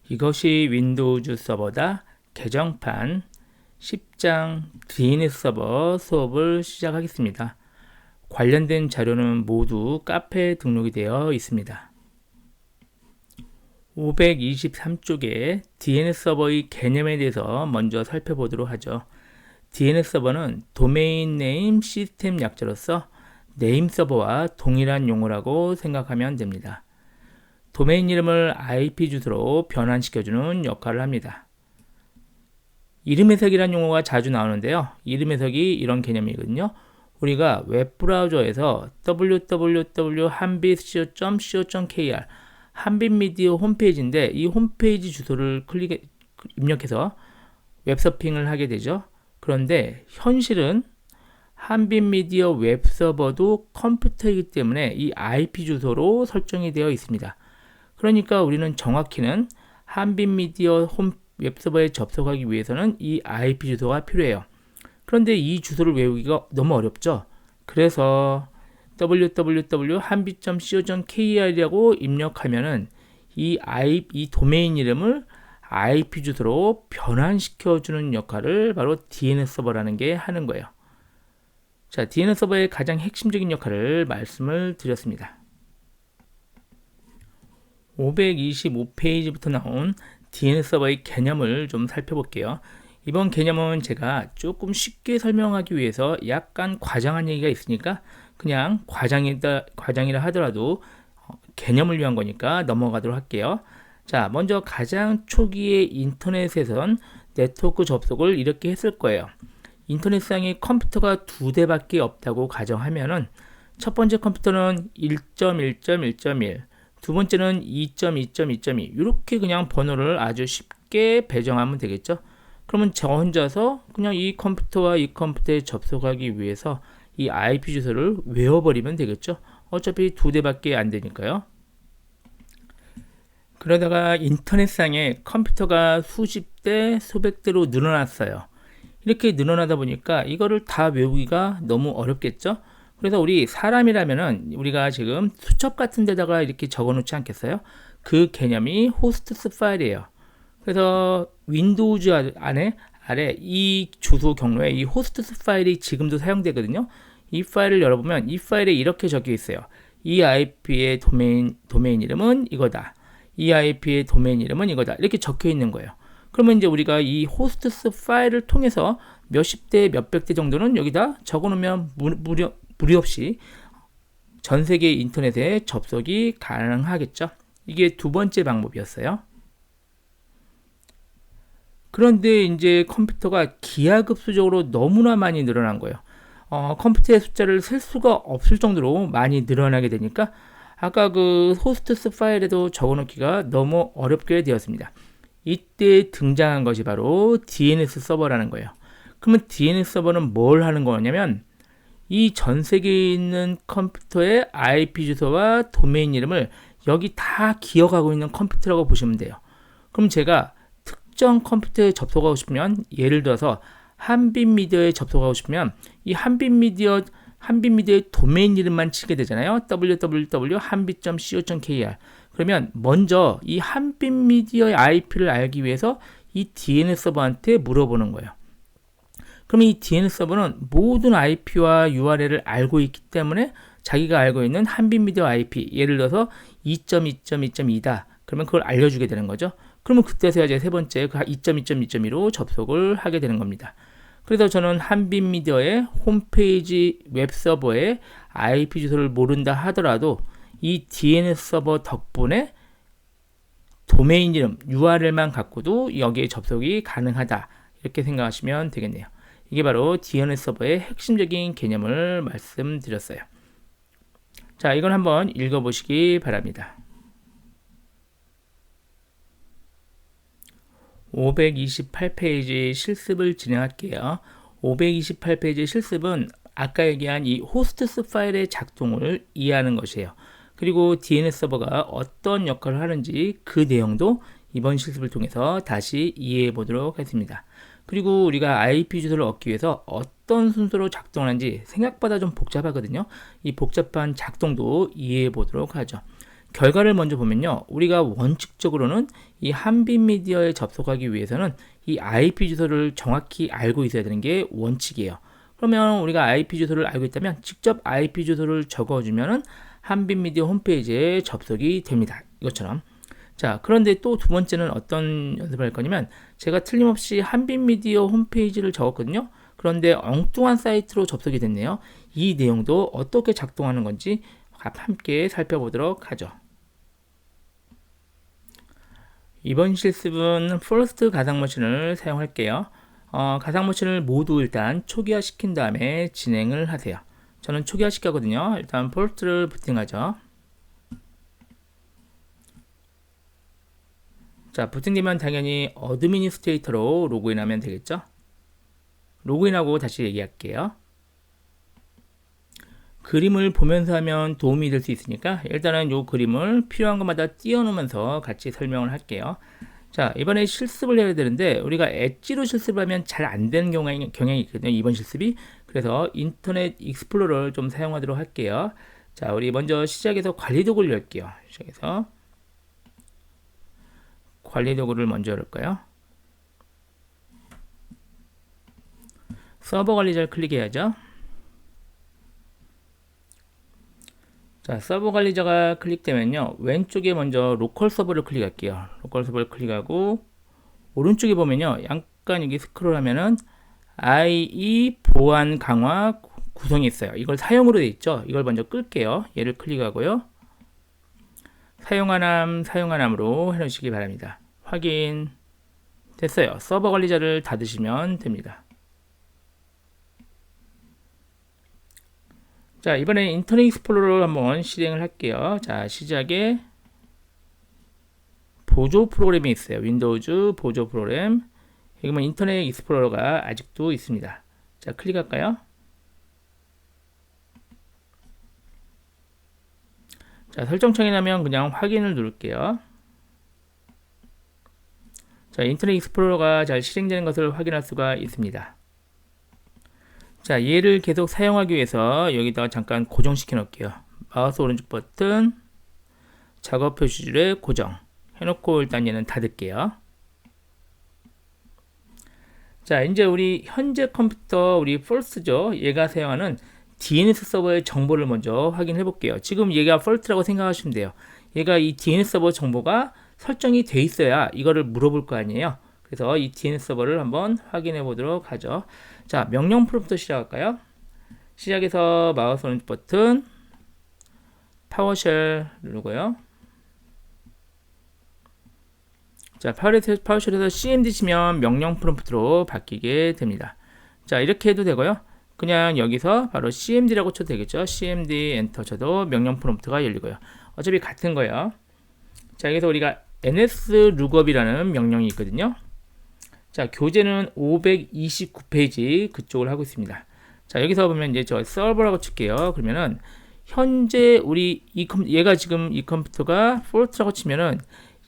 이것이 윈도우즈 서버다 개정판 10장 DNS 서버 수업을 시작하겠습니다. 관련된 자료는 모두 카페에 등록이 되어 있습니다. 523쪽에 DNS 서버의 개념에 대해서 먼저 살펴보도록 하죠. DNS 서버는 도메인 네임 시스템 약자로서 네임 서버와 동일한 용어라고 생각하면 됩니다. 도메인 이름을 IP 주소로 변환시켜주는 역할을 합니다. 이름 해석이라는 용어가 자주 나오는데요. 이름 해석이 이런 개념이거든요. 우리가 웹브라우저에서 www.hanbitco.co.kr 한빛미디어 홈페이지인데 이 홈페이지 주소를 입력해서 웹서핑을 하게 되죠. 그런데 현실은 한빛미디어 웹서버도 컴퓨터이기 때문에 이 IP 주소로 설정이 되어 있습니다. 그러니까 우리는 정확히는 한빛미디어 웹서버에 접속하기 위해서는 이 IP 주소가 필요해요. 그런데 이 주소를 외우기가 너무 어렵죠. 그래서 www.hanbit.co.kr이라고 입력하면은 이 도메인 이름을 IP 주소로 변환시켜주는 역할을 바로 DNS 서버라는 게 하는 거예요. 자, DNS 서버의 가장 핵심적인 역할을 말씀을 드렸습니다. 525페이지부터 나온 DNS 서버의 개념을 좀 살펴볼게요. 이번 개념은 제가 조금 쉽게 설명하기 위해서 약간 과장한 얘기가 있으니까 그냥 과장이라 하더라도 개념을 위한 거니까 넘어가도록 할게요. 자, 먼저 가장 초기에 인터넷에선 네트워크 접속을 이렇게 했을 거예요. 인터넷상에 컴퓨터가 2대밖에 없다고 가정하면은 첫 번째 컴퓨터는 1.1.1.1, 두 번째는 2.2.2.2 이렇게 그냥 번호를 아주 쉽게 배정하면 되겠죠. 그러면 저 혼자서 그냥 이 컴퓨터와 이 컴퓨터에 접속하기 위해서 이 IP 주소를 외워버리면 되겠죠. 어차피 2대밖에 안 되니까요. 그러다가 인터넷상에 컴퓨터가 수십 대, 수백 대로 늘어났어요. 이렇게 늘어나다 보니까 이거를 다 외우기가 너무 어렵겠죠. 그래서 우리 사람이라면은 우리가 지금 수첩 같은 데다가 이렇게 적어 놓지 않겠어요? 그 개념이 호스트스 파일이에요. 그래서 윈도우즈 아래 이 주소 경로에 이 호스트스 파일이 지금도 사용되거든요. 이 파일을 열어보면 이 파일에 이렇게 적혀 있어요. 이 IP의 도메인 이름은 이거다. 이 IP의 도메인 이름은 이거다. 이렇게 적혀 있는 거예요. 그러면 이제 우리가 이 호스트스 파일을 통해서 몇십 대, 몇백 대 정도는 여기다 적어 놓으면 무리 없이 전 세계 인터넷에 접속이 가능하겠죠. 이게 두 번째 방법이었어요. 그런데 이제 컴퓨터가 기하급수적으로 너무나 많이 늘어난 거예요. 컴퓨터의 숫자를 셀 수가 없을 정도로 많이 늘어나게 되니까 아까 그 호스트스 파일에도 적어놓기가 너무 어렵게 되었습니다. 이때 등장한 것이 바로 DNS 서버라는 거예요. 그러면 DNS 서버는 뭘 하는 거냐면 이 전 세계에 있는 컴퓨터의 IP 주소와 도메인 이름을 여기 다 기억하고 있는 컴퓨터라고 보시면 돼요. 그럼 제가 특정 컴퓨터에 접속하고 싶으면 예를 들어서 한빛미디어에 접속하고 싶으면 이 한빛미디어의 도메인 이름만 치게 되잖아요. www.hanbit.co.kr 그러면 먼저 이 한빛미디어의 IP를 알기 위해서 이 DNS 서버한테 물어보는 거예요. 그럼 이 DNS 서버는 모든 IP와 URL을 알고 있기 때문에 자기가 알고 있는 한빛미디어 IP 예를 들어서 2.2.2.2다 그러면 그걸 알려주게 되는 거죠. 그러면 그때서야 이제 세 번째 그 2.2.2.2로 접속을 하게 되는 겁니다. 그래서 저는 한빛미디어의 홈페이지 웹서버의 IP 주소를 모른다 하더라도 이 DNS 서버 덕분에 도메인 이름 URL만 갖고도 여기에 접속이 가능하다 이렇게 생각하시면 되겠네요. 이게 바로 DNS 서버의 핵심적인 개념을 말씀드렸어요. 자, 이건 한번 읽어보시기 바랍니다. 528페이지 실습을 진행할게요. 528페이지 실습은 아까 얘기한 이 호스트스 파일의 작동을 이해하는 것이에요. 그리고 DNS 서버가 어떤 역할을 하는지 그 내용도 이번 실습을 통해서 다시 이해해 보도록 하겠습니다. 그리고 우리가 IP 주소를 얻기 위해서 어떤 순서로 작동하는지 생각보다 좀 복잡하거든요. 이 복잡한 작동도 이해해 보도록 하죠. 결과를 먼저 보면요. 우리가 원칙적으로는 이 한빛미디어에 접속하기 위해서는 이 IP 주소를 정확히 알고 있어야 되는 게 원칙이에요. 그러면 우리가 IP 주소를 알고 있다면 직접 IP 주소를 적어주면은 한빛미디어 홈페이지에 접속이 됩니다. 이것처럼. 자, 그런데 또 두 번째는 어떤 연습을 할 거냐면 제가 틀림없이 한빛미디어 홈페이지를 적었거든요. 그런데 엉뚱한 사이트로 접속이 됐네요. 이 내용도 어떻게 작동하는 건지 함께 살펴보도록 하죠. 이번 실습은 퍼스트 가상머신을 사용할게요. 가상머신을 모두 일단 초기화 시킨 다음에 진행을 하세요. 저는 초기화 시켰거든요. 일단 퍼스트를 부팅하죠. 자, 부팅되면 당연히 어드미니스트레이터로 로그인하면 되겠죠. 로그인하고 다시 얘기할게요. 그림을 보면서 하면 도움이 될 수 있으니까 일단은 이 그림을 필요한 것마다 띄워놓으면서 같이 설명을 할게요. 자, 이번에 실습을 해야 되는데 우리가 엣지로 실습하면 잘 안 되는 경향이 있거든요. 이번 실습이. 그래서 인터넷 익스플로러를 좀 사용하도록 할게요. 자, 우리 먼저 시작해서 관리 도구를 열게요. 시작해서 관리 도구를 먼저 열을까요? 서버 관리자를 클릭해야죠. 자, 서버 관리자가 클릭되면요. 왼쪽에 먼저 로컬 서버를 클릭할게요. 로컬 서버를 클릭하고 오른쪽에 보면요. 약간 여기 스크롤 하면은 IE 보안 강화 구성이 있어요. 이걸 사용으로 돼 있죠. 이걸 먼저 끌게요. 얘를 클릭하고요. 사용하남으로 해놓으시기 바랍니다. 확인 됐어요. 서버 관리자를 닫으시면 됩니다. 자, 이번에 인터넷 익스플로러를 한번 실행을 할게요. 자, 시작에 보조 프로그램이 있어요. 윈도우즈 보조 프로그램. 여기 보면 인터넷 익스플로러가 아직도 있습니다. 자, 클릭할까요? 자, 설정창에 나면 그냥 확인을 누를게요. 자, 인터넷 익스플로러가 잘 실행되는 것을 확인할 수가 있습니다. 자, 얘를 계속 사용하기 위해서 여기다가 잠깐 고정시켜 놓을게요. 마우스 오른쪽 버튼 작업 표시줄에 고정 해놓고 일단 얘는 닫을게요. 자, 이제 우리 현재 컴퓨터 우리 펄스죠. 얘가 사용하는 DNS 서버의 정보를 먼저 확인해 볼게요. 지금 얘가 펄스라고 생각하시면 돼요. 얘가 이 DNS 서버 정보가 설정이 돼 있어야 이거를 물어볼 거 아니에요. 그래서 이 DNS 서버를 한번 확인해 보도록 하죠. 자, 명령 프롬프트 시작할까요? 시작해서 마우스 오른쪽 버튼 파워쉘 누르고요. 자, 파워쉘에서 cmd 치면 명령 프롬프트로 바뀌게 됩니다. 자, 이렇게 해도 되고요. 그냥 여기서 바로 cmd라고 쳐도 되겠죠. cmd 엔터 쳐도 명령 프롬프트가 열리고요. 어차피 같은 거예요. 자, 여기서 우리가 nslookup이라는 명령이 있거든요. 자, 교재는 529페이지 그쪽을 하고 있습니다. 자, 여기서 보면 이제 저 서버라고 칠게요. 그러면은 현재 우리 얘가 지금 이 컴퓨터가 폴트라고 치면은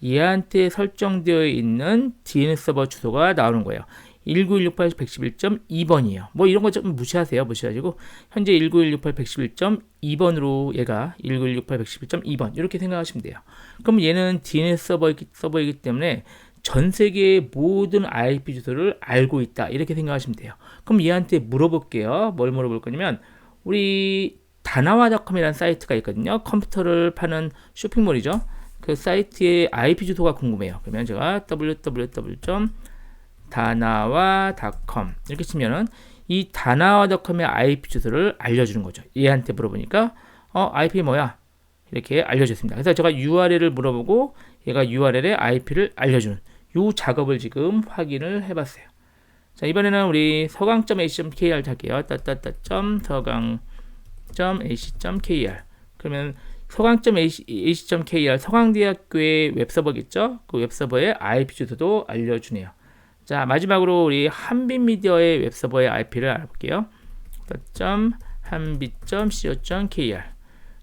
얘한테 설정되어 있는 DNS 서버 주소가 나오는 거예요. 19168.111.2번이에요. 뭐 이런 거 좀 무시하시고 현재 19168.111.2번으로 얘가 19168.111.2번 이렇게 생각하시면 돼요. 그럼 얘는 DNS 서버이기 때문에 전 세계의 모든 IP 주소를 알고 있다 이렇게 생각하시면 돼요. 그럼 얘한테 물어볼게요. 뭘 물어볼 거냐면 우리 다나와닷컴이라는 사이트가 있거든요. 컴퓨터를 파는 쇼핑몰이죠. 그 사이트의 IP 주소가 궁금해요. 그러면 제가 www.danawa.com 이렇게 치면은 이 다나와닷컴의 IP 주소를 알려주는 거죠. 얘한테 물어보니까 IP 뭐야? 이렇게 알려줬습니다. 그래서 제가 URL을 물어보고 얘가 URL의 IP를 알려주는 이 작업을 지금 확인을 해봤어요. 자, 이번에는 우리 서강.ac.kr 할게요. 서강.ac.kr 그러면 서강.ac.kr 서강대학교의 웹서버겠죠? 그 웹서버의 IP 주소도 알려주네요. 자, 마지막으로 우리 한빛미디어의 웹서버의 IP를 알아볼게요. .한빛.co.kr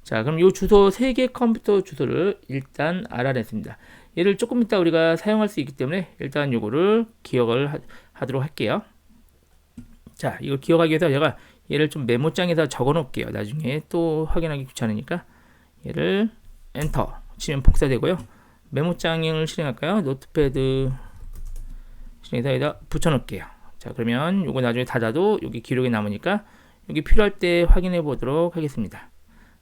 자, 그럼 이 주소 3개 컴퓨터 주소를 일단 알아냈습니다. 얘를 조금 이따 우리가 사용할 수 있기 때문에 일단 요거를 기억을 하도록 할게요. 자, 이걸 기억하기 위해서 제가 얘를 좀 메모장에다 적어 놓을게요. 나중에 또 확인하기 귀찮으니까 얘를 엔터 치면 복사되고요. 메모장을 실행할까요? 노트패드 실행해서 여기다 붙여놓을게요. 자, 그러면 이거 나중에 닫아도 여기 기록이 남으니까 여기 필요할 때 확인해 보도록 하겠습니다.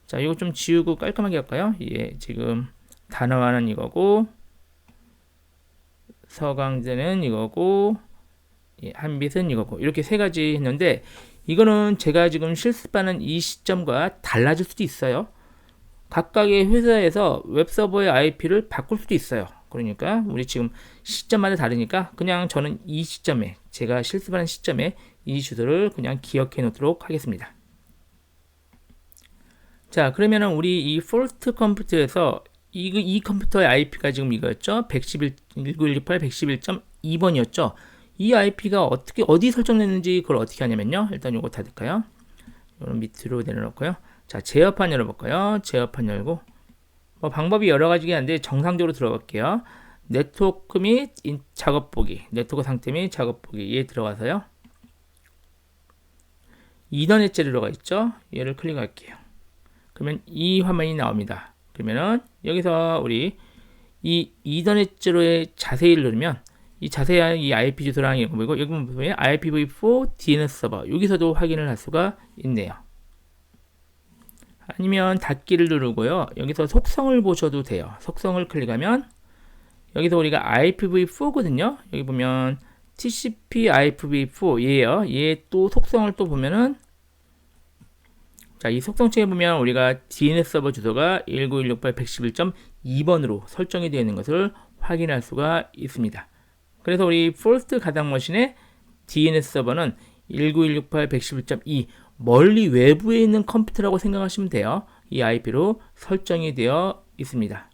자, 이거 좀 지우고 깔끔하게 할까요? 예, 지금 단어화는 이거고, 서강제는 이거고, 예, 한빛은 이거고, 이렇게 세 가지 했는데, 이거는 제가 지금 실습하는 이 시점과 달라질 수도 있어요. 각각의 회사에서 웹서버의 IP를 바꿀 수도 있어요. 그러니까 우리 지금 시점마다 다르니까 그냥 저는 이 시점에, 제가 실습하는 시점에 이 주소를 그냥 기억해 놓도록 하겠습니다. 자, 그러면은 우리 이 폴트 컴퓨터에서 이 컴퓨터의 IP가 지금 이거였죠. 191.19.168 111.2번이었죠. 이 IP가 어디 설정됐는지 그걸 어떻게 하냐면요. 일단 요거 닫을까요? 요런 밑으로 내려놓고요. 자, 제어판 열어볼까요? 제어판 열고, 뭐 방법이 여러 가지긴 한데 정상적으로 들어갈게요. 네트워크 및 작업 보기, 네트워크 상태 및 작업 보기에 들어가서요. 이더넷 재료가 있죠. 얘를 클릭할게요. 그러면 이 화면이 나옵니다. 그러면은 여기서 우리 이 이더넷 제로에 자세히 누르면 이 자세한 이 IP 주소랑 이거 보이고, 여기 보면 IPv4 DNS 서버, 여기서도 확인을 할 수가 있네요. 아니면 닫기를 누르고요. 여기서 속성을 보셔도 돼요. 속성을 클릭하면 여기서 우리가 IPv4거든요. 여기 보면 TCP IPv4 얘예요. 얘 또 속성을 또 보면은, 자, 이 속성층에 보면 우리가 DNS 서버 주소가 19168.111.2번으로 설정이 되어 있는 것을 확인할 수가 있습니다. 그래서 우리 퍼스트 가상 머신의 DNS 서버는 19168.111.2 멀리 외부에 있는 컴퓨터라고 생각하시면 돼요. 이 IP로 설정이 되어 있습니다.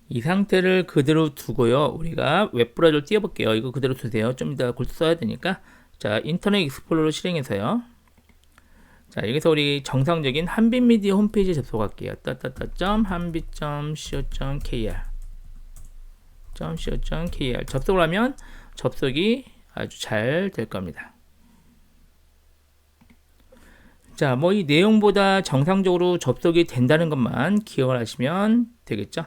이 상태를 그대로 두고요. 우리가 웹브라우저를 띄워볼게요. 이거 그대로 두세요. 좀 이따 곧 써야 되니까. 자, 인터넷 익스플로러 실행해서요. 자, 여기서 우리 정상적인 한빛미디어 홈페이지에 접속할게요. 한빛.co.kr 접속을 하면 접속이 아주 잘 될 겁니다. 자, 뭐 이 내용보다 정상적으로 접속이 된다는 것만 기억을 하시면 되겠죠.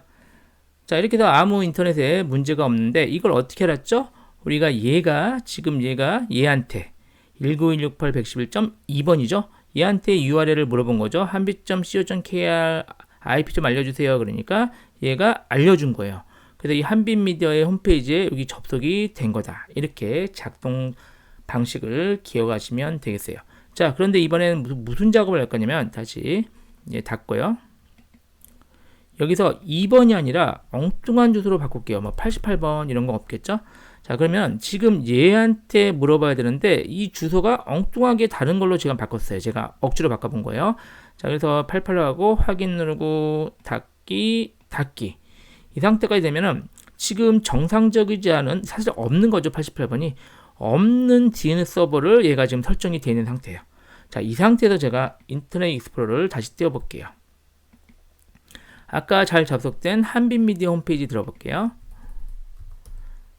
자, 이렇게 해서 아무 인터넷에 문제가 없는데 이걸 어떻게 알았죠? 우리가 지금 얘한테 19168.111.2번이죠. 얘한테 URL을 물어본 거죠. 한빛.co.kr IP 좀 알려주세요. 그러니까 얘가 알려준 거예요. 그래서 이 한빛미디어의 홈페이지에 여기 접속이 된 거다. 이렇게 작동 방식을 기억하시면 되겠어요. 자, 그런데 이번에는 무슨 작업을 할 거냐면 다시 닫고요. 여기서 2번이 아니라 엉뚱한 주소로 바꿀게요. 뭐 88번 이런 거 없겠죠? 자, 그러면 지금 얘한테 물어봐야 되는데 이 주소가 엉뚱하게 다른 걸로 지금 바꿨어요. 제가 억지로 바꿔본 거예요. 자, 그래서 88로 하고 확인 누르고 닫기. 이 상태까지 되면은 지금 정상적이지 않은, 사실 없는 거죠. 88번이 없는 DNS 서버를 얘가 지금 설정이 되어 있는 상태예요. 자, 이 상태에서 제가 인터넷 익스플로러를 다시 띄워볼게요. 아까 잘 접속된 한빛미디어 홈페이지 들어볼게요.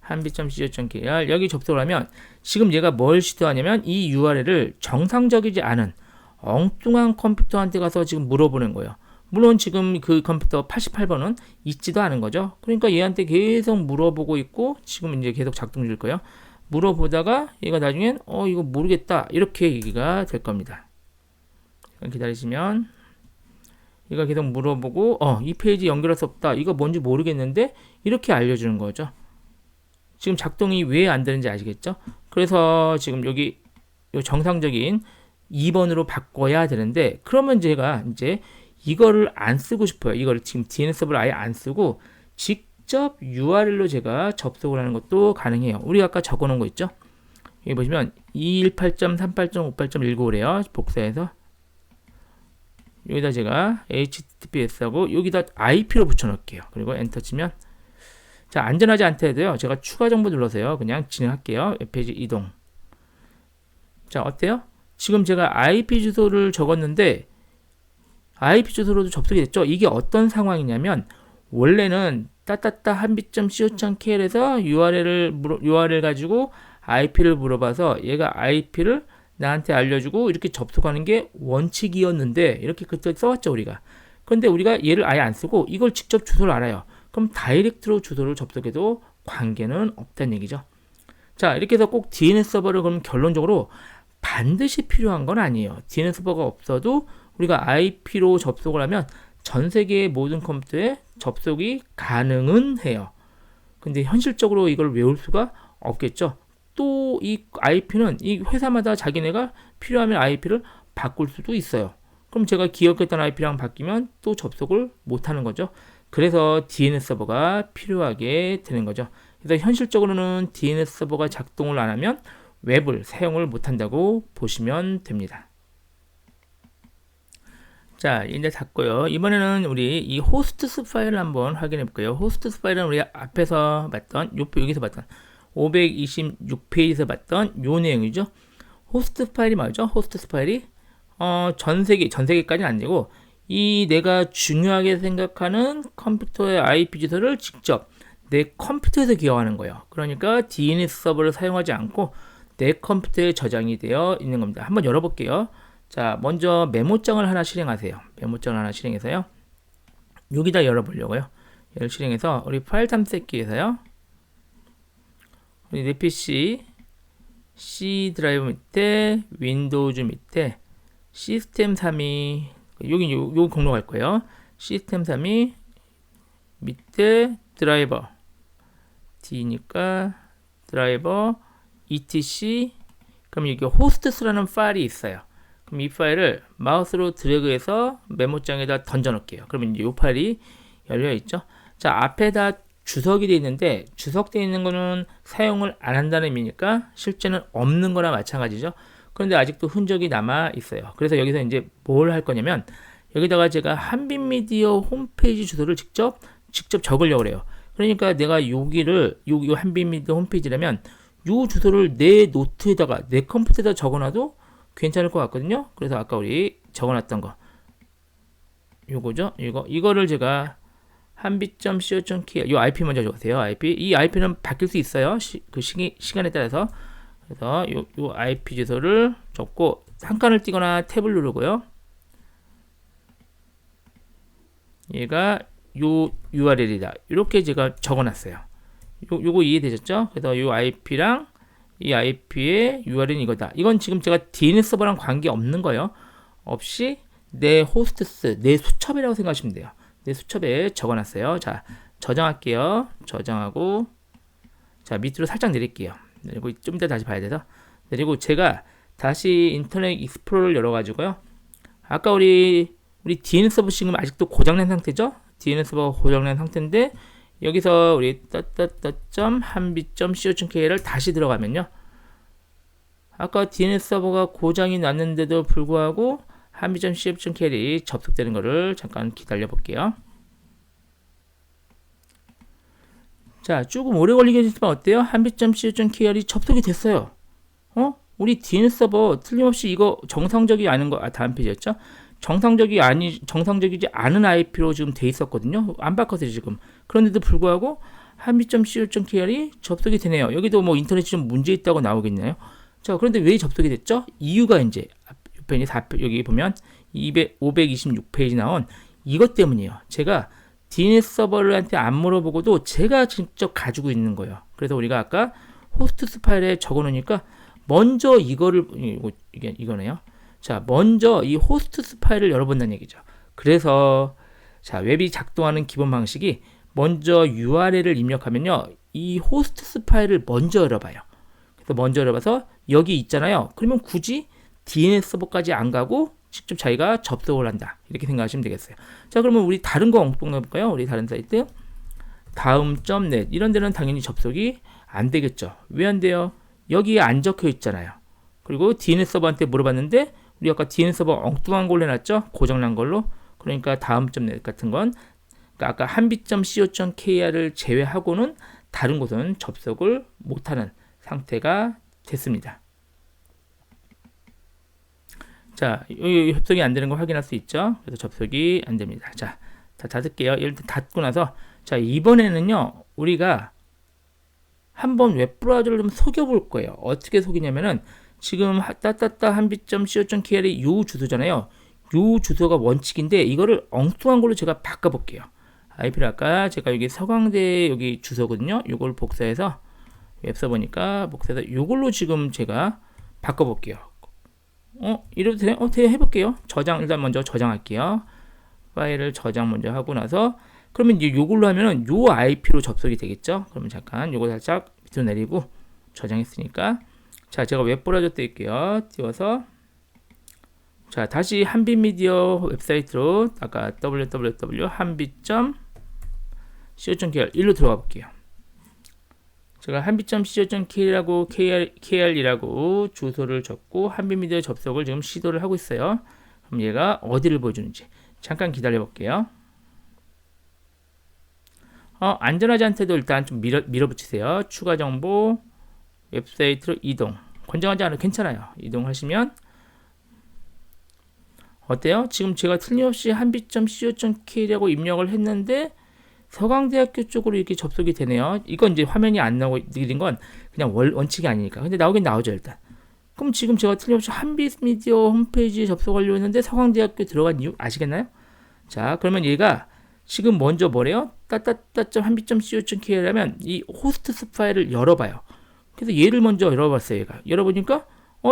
한빛.co.kr 여기 접속을 하면 지금 얘가 뭘 시도하냐면 이 URL을 정상적이지 않은 엉뚱한 컴퓨터한테 가서 지금 물어보는 거예요. 물론 지금 그 컴퓨터 88번은 있지도 않은 거죠. 그러니까 얘한테 계속 물어보고 있고 지금 이제 계속 작동 중일 거예요. 물어보다가 얘가 나중엔 이거 모르겠다 이렇게 얘기가 될 겁니다. 기다리시면 얘가 계속 물어보고 이 페이지 연결할 수 없다. 이거 뭔지 모르겠는데 이렇게 알려주는 거죠. 지금 작동이 왜 안 되는지 아시겠죠? 그래서 지금 여기 정상적인 2번으로 바꿔야 되는데 그러면 제가 이제 이거를 안 쓰고 싶어요. 이거를 지금 DNS 서버를 아예 안 쓰고 직접 URL로 제가 접속을 하는 것도 가능해요. 우리가 아까 적어 놓은 거 있죠? 여기 보시면 218.38.58.195래요. 복사해서 여기다 제가 HTTPS하고 여기다 IP로 붙여 놓을게요. 그리고 엔터 치면 자, 안전하지 않다 해도요. 제가 추가 정보 눌러서요. 그냥 진행할게요. 웹페이지 이동. 자, 어때요? 지금 제가 IP 주소를 적었는데 IP 주소로도 접속이 됐죠. 이게 어떤 상황이냐면 원래는 한빛.co.kr에서 URL 가지고 IP를 물어봐서 얘가 IP를 나한테 알려주고 이렇게 접속하는 게 원칙이었는데 이렇게 그때 써왔죠 우리가. 그런데 우리가 얘를 아예 안 쓰고 이걸 직접 주소를 알아요. 그럼 다이렉트로 주소를 접속해도 관계는 없다는 얘기죠. 자, 이렇게 해서 꼭 DNS 서버를 그럼 결론적으로 반드시 필요한 건 아니에요. DNS 서버가 없어도 우리가 IP로 접속을 하면 전 세계의 모든 컴퓨터에 접속이 가능은 해요. 근데 현실적으로 이걸 외울 수가 없겠죠. 또 이 IP는 이 회사마다 자기네가 필요하면 IP를 바꿀 수도 있어요. 그럼 제가 기억했던 IP랑 바뀌면 또 접속을 못하는 거죠. 그래서 DNS 서버가 필요하게 되는 거죠. 그래서 현실적으로는 DNS 서버가 작동을 안 하면 웹을 사용을 못한다고 보시면 됩니다. 자, 이제 닫고요. 이번에는 우리 이 호스트스 파일을 한번 확인해 볼게요. 호스트스 파일은 우리 앞에서 봤던, 여기서 봤던 526페이지에서 봤던 요 내용이죠. 호스트 파일이 뭐죠? 호스트스 파일이 전 세계까지는 안 되고 이 내가 중요하게 생각하는 컴퓨터의 IP 주소를 직접 내 컴퓨터에서 기억하는 거예요. 그러니까 DNS 서버를 사용하지 않고 내 컴퓨터에 저장이 되어 있는 겁니다. 한번 열어볼게요. 자, 먼저 메모장을 하나 실행하세요. 메모장을 하나 실행해서요. 여기다 열어보려고요. 얘를 실행해서 우리 파일 탐색기에서요. 우리 내 PC C 드라이브 밑에 윈도우즈 밑에 시스템 3이 여기 요 공로 갈 거예요. 시스템 3이 밑에 드라이버 D니까 드라이버 etc 그럼 여기 호스트스라는 파일이 있어요. 그럼 이 파일을 마우스로 드래그해서 메모장에다 던져 놓을게요. 그러면 이제 이 파일이 열려 있죠. 자, 앞에다 주석이 되어 있는데 주석되어 있는 거는 사용을 안 한다는 의미니까 실제는 없는 거나 마찬가지죠. 그런데 아직도 흔적이 남아 있어요. 그래서 여기서 이제 뭘 할 거냐면 여기다가 제가 한빛미디어 홈페이지 주소를 직접 적으려고 그래요. 그러니까 내가 여기를 요 한빛미디어 홈페이지라면 요 주소를 내 노트에다가 내 컴퓨터에다 적어놔도 괜찮을 것 같거든요. 그래서 아까 우리 적어놨던 거 요거죠. 이거를 제가 한빛.co.kr 요 IP 먼저 적으세요. IP 이 IP는 바뀔 수 있어요. 시간에 따라서. 그래서 요 IP 주소를 적고 한 칸을 띄거나 탭을 누르고요. 얘가 요 URL이다. 이렇게 제가 적어놨어요. 요거 이해되셨죠? 그래서 요 IP랑 이 IP의 URL은 이거다. 이건 지금 제가 DNS 서버랑 관계 없는 거예요. 없이 내 호스트스, 내 수첩이라고 생각하시면 돼요. 내 수첩에 적어놨어요. 자, 저장할게요. 저장하고 자, 밑으로 살짝 내릴게요. 내리고 좀 이따 다시 봐야 돼서 내리고 제가 다시 인터넷 익스플로러를 열어가지고요. 아까 우리 DNS 서버 지금 아직도 고장난 상태죠? DNS 서버가 고장난 상태인데 여기서 우리 한빛.co.kr을 다시 들어가면요. 아까 DNS 서버가 고장이 났는데도 불구하고 한빛.co.kr이 접속되는 것을 잠깐 기다려 볼게요. 자, 조금 오래 걸리겠지만 어때요? 한빛.co.kr이 접속이 됐어요. 우리 DNS 서버 틀림없이 이거 정상적이 아닌 거, 다음 페이지였죠? 정상적이지 않은 IP로 지금 돼 있었거든요. 안 바꿨어요, 지금. 그런데도 불구하고 한빛.co.kr이 접속이 되네요. 여기도 뭐 인터넷이 좀 문제 있다고 나오겠네요. 자, 그런데 왜 접속이 됐죠? 이유가 이제 여기 보면 526페이지 나온 이것 때문이에요. 제가 DNS 서버한테 안 물어보고도 제가 직접 가지고 있는 거예요. 그래서 우리가 아까 호스트스 파일에 적어 놓으니까 먼저 이거네요. 자, 먼저 이 호스트스 파일을 열어본다는 얘기죠. 그래서 자, 웹이 작동하는 기본 방식이 먼저 URL을 입력하면요. 이 호스트스 파일을 먼저 열어봐요. 그래서 먼저 열어봐서 여기 있잖아요. 그러면 굳이 DNS 서버까지 안 가고 직접 자기가 접속을 한다. 이렇게 생각하시면 되겠어요. 자, 그러면 우리 다른 거 엉뚱 해볼까요? 우리 다른 사이트 다음.net 이런 데는 당연히 접속이 안 되겠죠. 왜 안 돼요? 여기에 안 적혀 있잖아요. 그리고 DNS 서버한테 물어봤는데 우리 아까 DNS 서버 엉뚱한 걸로 해놨죠? 고장난 걸로. 그러니까 다음.net 같은 건 그러니까 아까 한빛.co.kr을 제외하고는 다른 곳은 접속을 못하는 상태가 됐습니다. 자, 이 접속이 안 되는 거 확인할 수 있죠? 그래서 접속이 안 됩니다. 자, 다 닫을게요. 일단 닫고 나서 자, 이번에는요. 우리가 한번 웹브라우저를 좀 속여볼 거예요. 어떻게 속이냐면은 지금 한빛.co.kr이 요 주소잖아요. 요 주소가 원칙인데 이거를 엉뚱한 걸로 제가 바꿔볼게요. IP를 아까 제가 여기 서강대 여기 주소거든요. 요걸 복사해서 웹서버니까 복사해서 요걸로 지금 제가 바꿔볼게요. 이래도 돼요? 돼, 해볼게요. 저장, 일단 먼저 저장할게요. 파일을 저장 먼저 하고 나서, 그러면 이제 요걸로 하면은 요 IP로 접속이 되겠죠? 그러면 잠깐 요거 살짝 밑으로 내리고 저장했으니까. 자, 제가 웹브라우저 띄울게요. 띄워서. 자, 다시 한빛미디어 웹사이트로 아까 www.한빛.co.kr 일로 들어가 볼게요. 제가 한빛.co.kr이라고 kr이라고 주소를 적고 한빛미디어 접속을 지금 시도를 하고 있어요. 그럼 얘가 어디를 보여주는지 잠깐 기다려 볼게요. 안전하지 않대도 일단 좀 밀어붙이세요. 추가 정보 웹사이트로 이동. 권장하지 않아도 괜찮아요. 이동하시면 어때요? 지금 제가 틀림없이 한빛.co.kr이라고 입력을 했는데 서강대학교 쪽으로 이렇게 접속이 되네요. 이건 이제 화면이 안 나오게 되는 건 그냥 원칙이 아니니까. 근데 나오긴 나오죠, 일단. 그럼 지금 제가 틀림없이 한빛미디어 홈페이지에 접속하려고 했는데 서강대학교 들어간 이유 아시겠나요? 자, 그러면 얘가 지금 먼저 뭐래요? 한빛.co.kr하면 이 호스트 파일을 열어봐요. 그래서 얘를 먼저 열어봤어요, 얘가. 열어보니까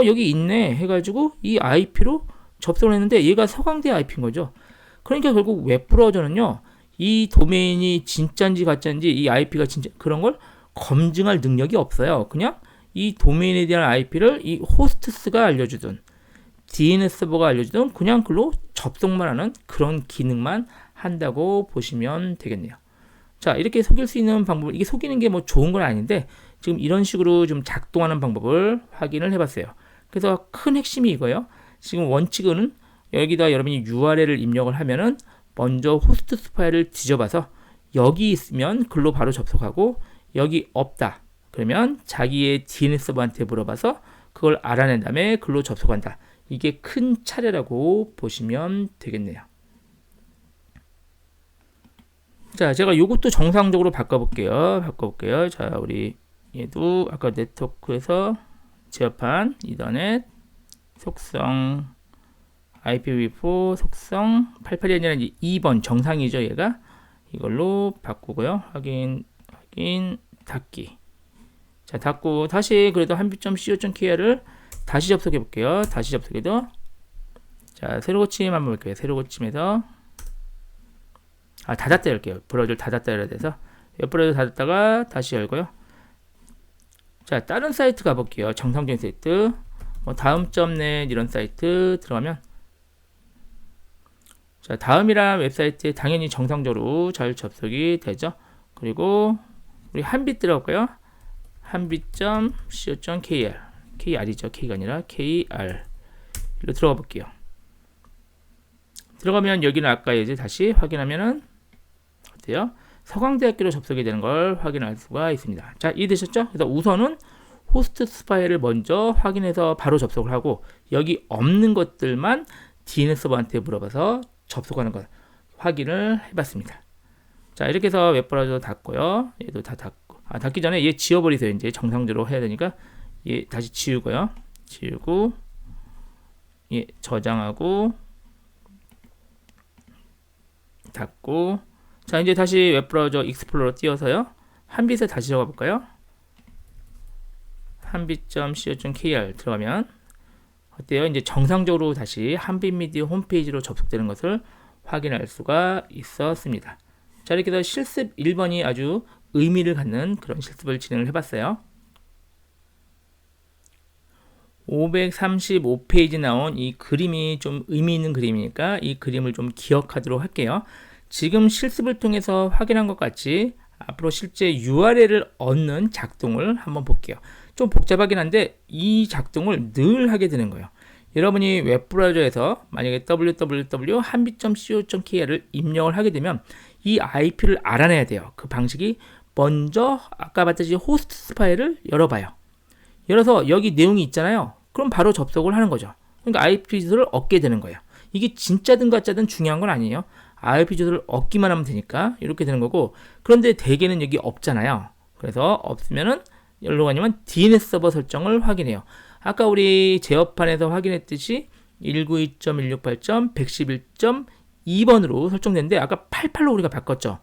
여기 있네 해가지고 이 IP로 접속을 했는데 얘가 서강대 IP인 거죠. 그러니까 결국 웹브라우저는요, 이 도메인이 진짜인지 가짜인지 이 IP가 진짜 그런 걸 검증할 능력이 없어요. 그냥 이 도메인에 대한 IP를 이 호스트스가 알려주든 DNS 서버가 알려주든 그냥 글로 접속만 하는 그런 기능만 한다고 보시면 되겠네요. 자, 이렇게 속일 수 있는 방법, 이게 속이는 게 뭐 좋은 건 아닌데 지금 이런 식으로 좀 작동하는 방법을 확인을 해봤어요. 그래서 큰 핵심이 이거예요. 지금 원칙은 여기다 여러분이 URL을 입력을 하면은 먼저 호스트 파일을 뒤져봐서 여기 있으면 글로 바로 접속하고 여기 없다 그러면 자기의 DNS 서버한테 물어봐서 그걸 알아낸 다음에 글로 접속한다. 이게 큰 차례라고 보시면 되겠네요. 자, 제가 이것도 정상적으로 바꿔볼게요. 자, 우리 얘도 아까 네트워크에서 제어판 이더넷 속성 IPv4 속성 88이 아니라 이제 2번 정상이죠. 얘가 이걸로 바꾸고요. 확인 닫기. 자, 닫고 다시 그래도 한빛.co.kr을 다시 접속해 볼게요. 다시 접속해도 자, 새로 고침 한번 볼게요. 새로 고침에서 닫았다 열게요. 브라우저를 닫았다 열어야 돼서 웹브라우저 닫았다가 다시 열고요. 자, 다른 사이트 가볼게요. 정상적인 사이트 다음.net 이런 사이트 들어가면 자, 다음이란 웹사이트에 당연히 정상적으로 잘 접속이 되죠. 그리고 우리 한빛 들어갈까요? 한빛.co.kr kr이죠. k가 아니라 kr 로 들어가 볼게요. 들어가면 여기는 아까 이제 다시 확인하면은 어때요? 서강대학교로 접속이 되는 걸 확인할 수가 있습니다. 자, 이해되셨죠? 그래서 우선은 호스트 파일을 먼저 확인해서 바로 접속을 하고 여기 없는 것들만 DNS 서버한테 물어봐서 접속하는 것 확인을 해봤습니다. 자, 이렇게 해서 웹브라우저 닫고요. 얘도 다 닫고 닫기 전에 얘 지워버리세요. 이제 정상적으로 해야 되니까 얘 다시 지우고요. 지우고 얘 저장하고 닫고 자, 이제 다시 웹브라우저 익스플로러 띄워서요. 한빛에 다시 들어가 볼까요? 한빛.co.kr 들어가면 어때요? 이제 정상적으로 다시 한빛미디어 홈페이지로 접속되는 것을 확인할 수가 있었습니다. 자, 이렇게 해서 실습 1번이 아주 의미를 갖는 그런 실습을 진행을 해봤어요. 535페이지 나온 이 그림이 좀 의미 있는 그림이니까 이 그림을 좀 기억하도록 할게요. 지금 실습을 통해서 확인한 것 같이 앞으로 실제 URL을 얻는 작동을 한번 볼게요. 좀 복잡하긴 한데 이 작동을 늘 하게 되는 거예요. 여러분이 웹브라우저에서 만약에 www.한빛.co.kr을 입력을 하게 되면 이 IP를 알아내야 돼요. 그 방식이 먼저 아까 봤듯이 호스트 파일을 열어봐요. 열어서 여기 내용이 있잖아요. 그럼 바로 접속을 하는 거죠. 그러니까 IP 주소를 얻게 되는 거예요. 이게 진짜든 가짜든 중요한 건 아니에요. IP 주소를 얻기만 하면 되니까 이렇게 되는 거고, 그런데 대개는 여기 없잖아요. 그래서 없으면은 여기로 가냐면 DNS 서버 설정을 확인해요. 아까 우리 제어판에서 확인했듯이 192.168.111.2번으로 설정됐는데 아까 88로 우리가 바꿨죠.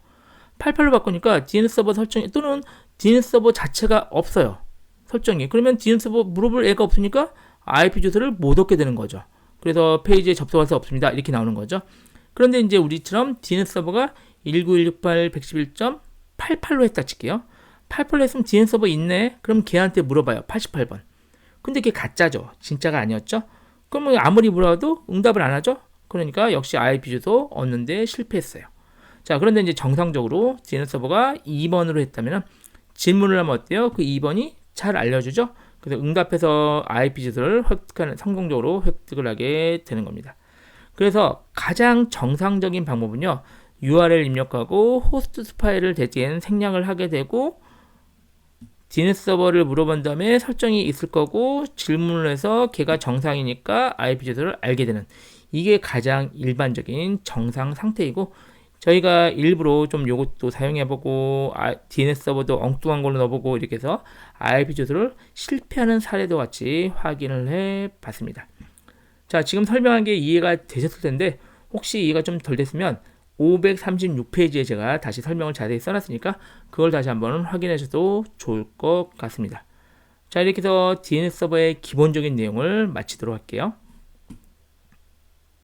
88로 바꾸니까 DNS 서버 설정이 또는 DNS 서버 자체가 없어요. 설정이. 그러면 DNS 서버 물어볼 애가 없으니까 IP 주소를 못 얻게 되는 거죠. 그래서 페이지에 접속할 수 없습니다. 이렇게 나오는 거죠. 그런데 이제 우리처럼 DNS 서버가 192.168.111.88로 했다 칠게요. 88로 했으면 DNS 서버 있네? 그럼 걔한테 물어봐요. 88번. 근데 그게 가짜죠. 진짜가 아니었죠? 그러면 아무리 물어도 응답을 안 하죠? 그러니까 역시 IP 주소 얻는데 실패했어요. 자, 그런데 이제 정상적으로 DNS 서버가 2번으로 했다면 질문을 하면 어때요? 그 2번이 잘 알려주죠? 그래서 응답해서 IP 주소를 성공적으로 획득을 하게 되는 겁니다. 그래서 가장 정상적인 방법은요, URL 입력하고 호스트 파일을 대신 생략을 하게 되고 DNS 서버를 물어본 다음에 설정이 있을 거고 질문을 해서 걔가 정상이니까 IP 주소를 알게 되는, 이게 가장 일반적인 정상 상태이고, 저희가 일부러 좀 요것도 사용해보고 DNS 서버도 엉뚱한 걸로 넣어보고 이렇게 해서 IP 주소를 실패하는 사례도 같이 확인을 해봤습니다. 자, 지금 설명한 게 이해가 되셨을 텐데 혹시 이해가 좀 덜 됐으면 536페이지에 제가 다시 설명을 자세히 써놨으니까 그걸 다시 한번 확인해 주셔도 좋을 것 같습니다. 자, 이렇게 해서 DNS 서버의 기본적인 내용을 마치도록 할게요.